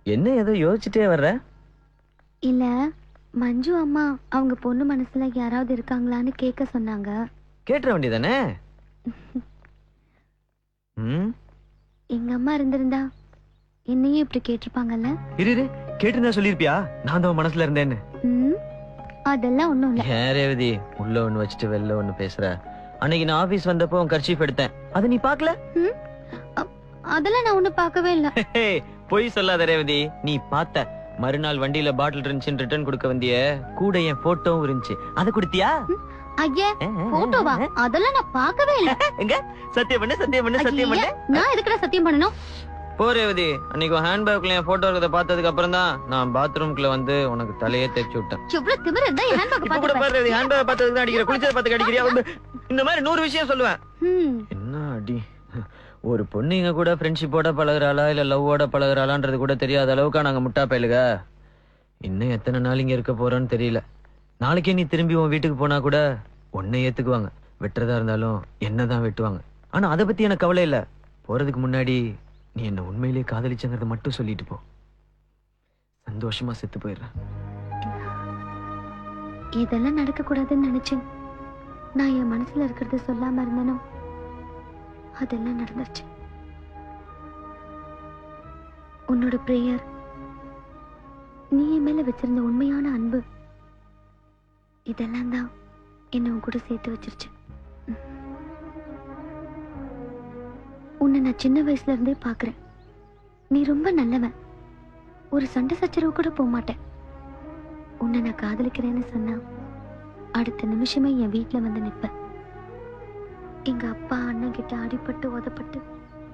என்ன ஏதோ யோசிச்சுட்டே வர்ற? இல்ல, மஞ்சு அம்மா அவங்க பொண்ணு மனசுல யாராவது இருக்காங்களான்னு கேட்க சொன்னாங்க. கேட்டுற வேண்டியதானே? எங்க அம்மா இருந்திருந்தா என்னையும் இப்படி கேட்டிருப்பாங்கல்ல. இரு, கேட்டிருந்தா சொல்லிருப்பியா நான் தான் மனசுல இருந்தேன்னு? அதெல்லாம் ஒண்ணும் இல்ல. ஏன் ரேவதி உள்ள ஒண்ணு வச்சுட்டு வெளில ஒண்ணு பேசுற? அன்னைக்கு நான் ஆபீஸ் வந்தப்போ உன் கர்ச்சீஃப் எடுத்தேன், அது நீ பாக்கல? அதெல்லாம் நான் ஒண்ணு பார்க்கவே இல்ல. பொய் சொல்லாத ரேவதி, நீ பார்த்த. மறுநாள் வண்டியில பாட்டில் இருந்துச்சுன்னு ரிட்டர்ன் கொடுக்க வந்திய, கூட என் போட்டோவும் இருந்துச்சு, அதை கொடுத்தியா? ஐயா, போட்டோவா? அதெல்லாம் நான் பார்க்கவே இல்ல. எங்க? சத்தியம் பண்ணு, சத்தியம் பண்ணு, சத்தியம் பண்ணு. நான் எதுக்குடா சத்தியம் பண்ணனும்? போ ரேவதி, அன்னைக்கு ஹேண்ட்பேக்ல என் போட்டோ இருக்கத பார்த்ததுக்கு அப்புறம் தான் நான் பாத்ரூம்க்குள்ள வந்து உனக்கு தலையே தேய்ச்சி விட்டேன். எவ்வளவு திமிரு இருந்தா என் ஹேண்ட்பேக் இப்ப கூட பாரு ரேவதி, ஹேண்ட்பேக் பார்த்ததுக்கு தான் அடிக்கிற, குளிச்சத பார்த்து அடிக்கிறியா? இந்த மாதிரி 100 விஷயம் சொல்லுவேன். என்ன அடி? ஒரு பொண்ணு இங்க கூட ஃப்ரெண்ட்ஷிப்போட பழகுறாளா இல்ல லவ்வோட பழகுறாளான்றது கூட தெரியாத அளவுக்கு நாங்க முட்டா பயலுக. இன்னும் எத்தனை நாள் இங்க இருக்க போறோன்னு தெரியல. நாளைக்கே நீ திரும்பி உன் வீட்டுக்கு போனா கூட உன்னை ஏத்துக்குவாங்க. வெட்டுறதா இருந்தாலும் என்னதான் வெட்டுவாங்க. ஆனா அதை பத்தி எனக்கு கவலை இல்ல. போறதுக்கு முன்னாடி நீ என்ன உண்மையிலேயே காதலிச்சங்கிறத மட்டும் சொல்லிட்டு போ. சந்தோஷமா செத்து போயிடுறேன். இதெல்லாம் நடக்க கூடாதுன்னு நினைச்சேன். நான் என் மனசுல இருக்கிறத சொல்லாம இருந்தேனோ அதெல்லாம் நடந்துருச்சு. உன்னோட பிரேயர், நீ என் மேல வச்சிருந்த உண்மையான அன்பு, இதெல்லாம் தான் என்ன உன் கூட சேர்த்து வச்சிருச்சு. உன்னை நான் சின்ன வயசுல இருந்தே பாக்குறேன். நீ ரொம்ப நல்லவன். ஒரு சண்டை சச்சரவு கூட போக மாட்டேன். உன்னை நான் காதலிக்கிறேன்னு சொன்னா அடுத்த நிமிஷமே என் வீட்டுல வந்து நிப்ப. எங்க அப்பா அண்ணன் கிட்ட அடிபட்டு உதப்பட்டு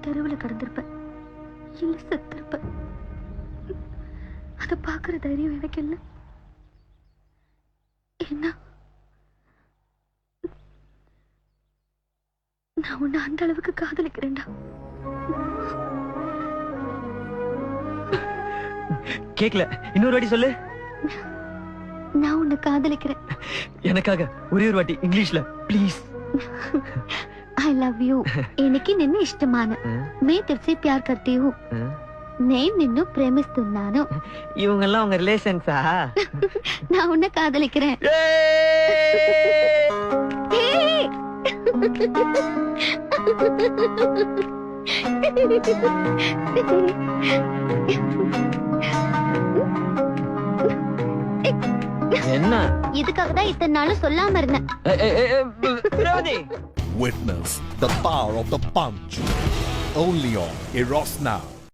தெருவுல கடந்திருப்ப, இல்ல செத்திருப்ப. அத பாக்குற தைரியம் எனக்கு இல்ல. என்ன, நான் உன்னை அந்த அளவுக்கு காதலிக்கிறேன்டா. கேக்கல, இன்னொரு வாட்டி சொல்லு. நான் உன்னை காதலிக்கிறேன். எனக்காக ஒரே ஒரு வாட்டி இங்கிலீஷ்ல ப்ளீஸ். I love you. எனக்கு నిన్ను ఇష్టమాను. మే తెర్సి ప్యార్ करती हूं. నేను నిన్ను ప్రేమిస్తున్నాను. இவங்க எல்லாம் உங்க ரிலேஷன்ஸா? நான் உன்னை காதலிக்கிறேன். என்ன? இதுக்காக தான் இத்தனை நாளும் சொல்லாம இருந்தேன். Witness the power of the punch. Only on Eros Now.